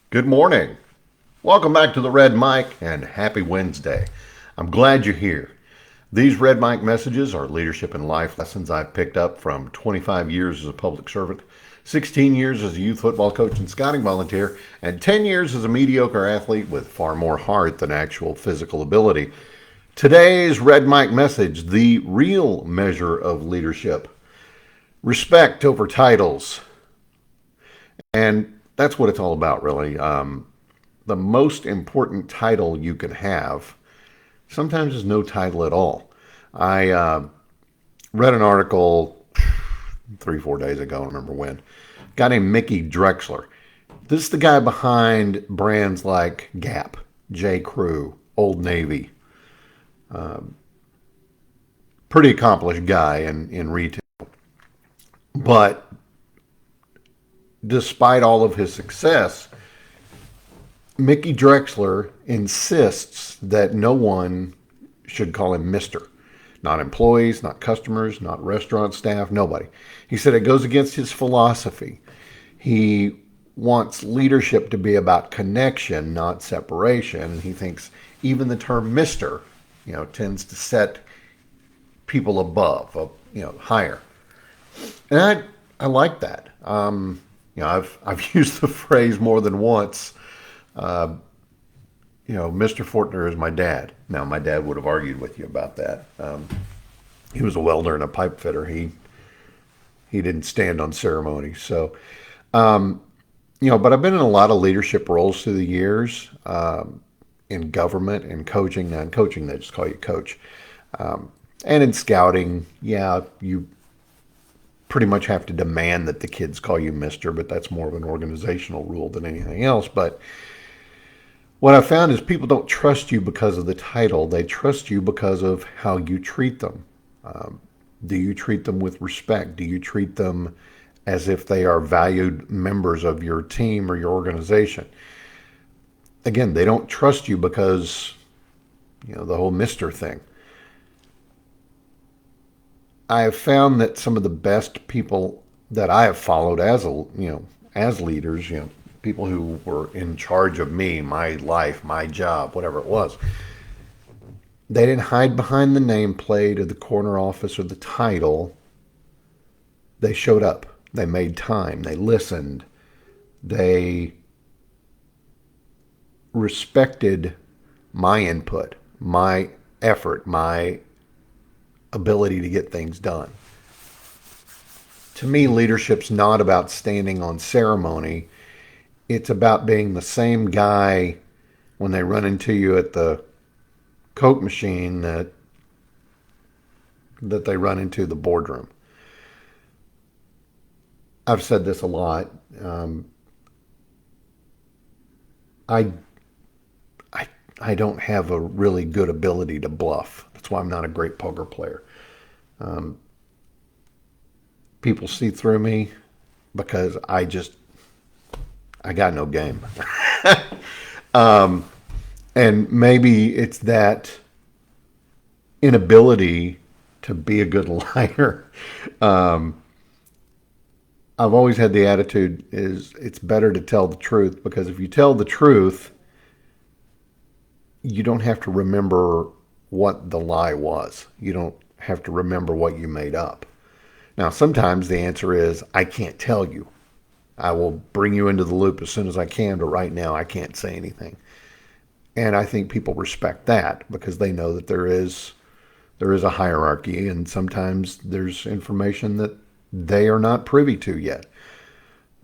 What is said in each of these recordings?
Good morning. Welcome back to the Red Mic and happy Wednesday. I'm glad you're here. These Red Mic messages are leadership and life lessons I've picked up from 25 years as a public servant, 16 years as a youth football coach and scouting volunteer, and 10 years as a mediocre athlete with far more heart than actual physical ability. Today's Red Mic message: the real measure of leadership. Respect over titles. And that's what it's all about, really. The most important title you can have sometimes is no title at all. I read an article 3, 4 days ago, I don't remember when, a guy named Mickey Drexler. This is the guy behind brands like Gap, J. Crew, Old Navy. Pretty accomplished guy in retail. But despite all of his success, Mickey Drexler insists that no one should call him Mr. Not employees, not customers, not restaurant staff, nobody. He said it goes against his philosophy. He wants leadership to be about connection, not separation. And he thinks even the term Mr., tends to set people above, higher. And I like that. I've used the phrase more than once. Mr. Fortner is my dad. Now, my dad would have argued with you about that. He was a welder and a pipe fitter. He didn't stand on ceremony. So, but I've been in a lot of leadership roles through the years, in government and coaching. Now, in coaching, they just call you coach. And in scouting, you pretty much have to demand that the kids call you Mr., but that's more of an organizational rule than anything else. But what I found is people don't trust you because of the title. They trust you because of how you treat them. Do you treat them with respect? Do you treat them as if they are valued members of your team or your organization? Again, they don't trust you because, the whole Mr. thing. I have found that some of the best people that I have followed as leaders, people who were in charge of me, my life, my job, whatever it was, they didn't hide behind the nameplate or the corner office or the title. They showed up. They made time. They listened. They respected my input, my effort, my ability to get things done. To me, leadership's not about standing on ceremony. It's about being the same guy when they run into you at the Coke machine that they run into the boardroom. I've said this a lot. I don't have a really good ability to bluff. That's why I'm not a great poker player. People see through me because I got no game. And maybe it's that inability to be a good liar. I've always had the attitude is it's better to tell the truth, because if you tell the truth, you don't have to remember what the lie was. You don't have to remember what you made up. Now, sometimes the answer is, I can't tell you. I will bring you into the loop as soon as I can, but right now I can't say anything. And I think people respect that because they know that there is a hierarchy, and sometimes there's information that they are not privy to yet.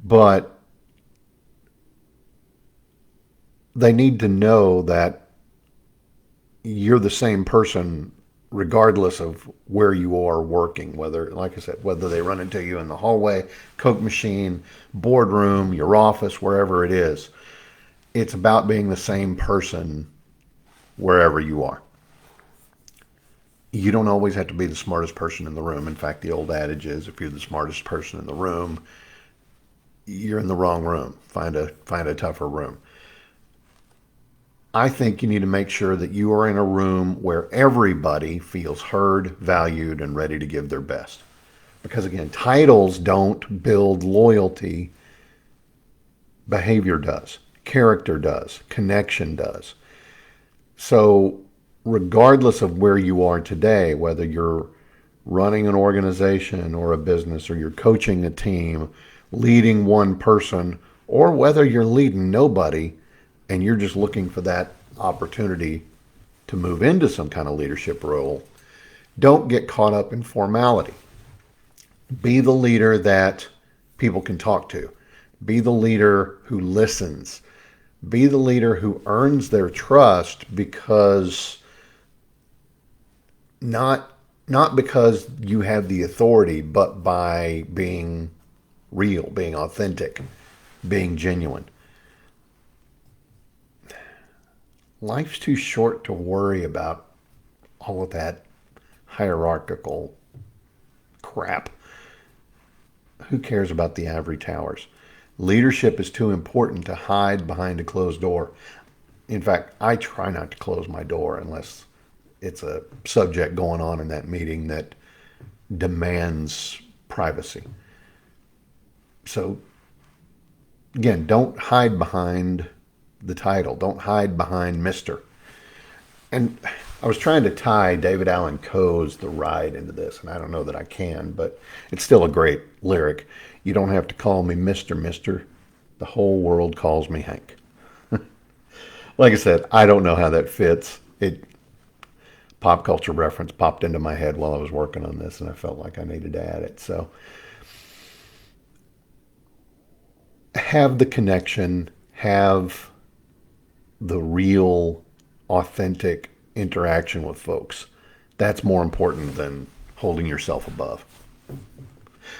But they need to know that you're the same person regardless of where you are working, whether, like I said, whether they run into you in the hallway, Coke machine, boardroom, your office, wherever it is. It's about being the same person wherever you are. You don't always have to be the smartest person in the room. In fact, the old adage is, if you're the smartest person in the room, you're in the wrong room. Find a tougher room. I think you need to make sure that you are in a room where everybody feels heard, valued, and ready to give their best. Because again, titles don't build loyalty. Behavior does. Character does. Connection does. So regardless of where you are today, whether you're running an organization or a business, or you're coaching a team, leading one person, or whether you're leading nobody and you're just looking for that opportunity to move into some kind of leadership role, don't get caught up in formality. Be the leader that people can talk to. Be the leader who listens. Be the leader who earns their trust because not because you have the authority, but by being real, being authentic, being genuine. Life's too short to worry about all of that hierarchical crap. Who cares about the ivory towers? Leadership is too important to hide behind a closed door. In fact, I try not to close my door unless it's a subject going on in that meeting that demands privacy. So, again, don't hide behind the title. Don't hide behind Mr. And I was trying to tie David Allan Coe's The Ride into this, and I don't know that I can, but it's still a great lyric. You don't have to call me Mr. Mister. The whole world calls me Hank. Like I said, I don't know how that fits. It pop culture reference popped into my head while I was working on this, and I felt like I needed to add it. So have the connection, have the real, authentic interaction with folks. That's more important than holding yourself above.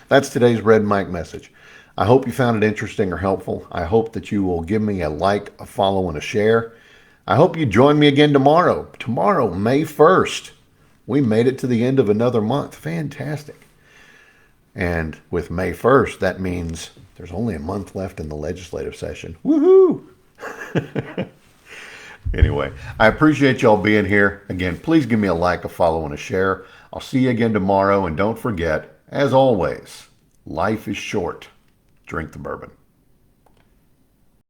That's today's Red Mike message. I hope you found it interesting or helpful. I hope that you will give me a like, a follow, and a share. I hope you join me again tomorrow. Tomorrow, May 1st. We made it to the end of another month. Fantastic. And with May 1st, that means there's only a month left in the legislative session. Woohoo! Anyway, I appreciate y'all being here. Again, please give me a like, a follow, and a share. I'll see you again tomorrow. And don't forget, as always, life is short. Drink the bourbon.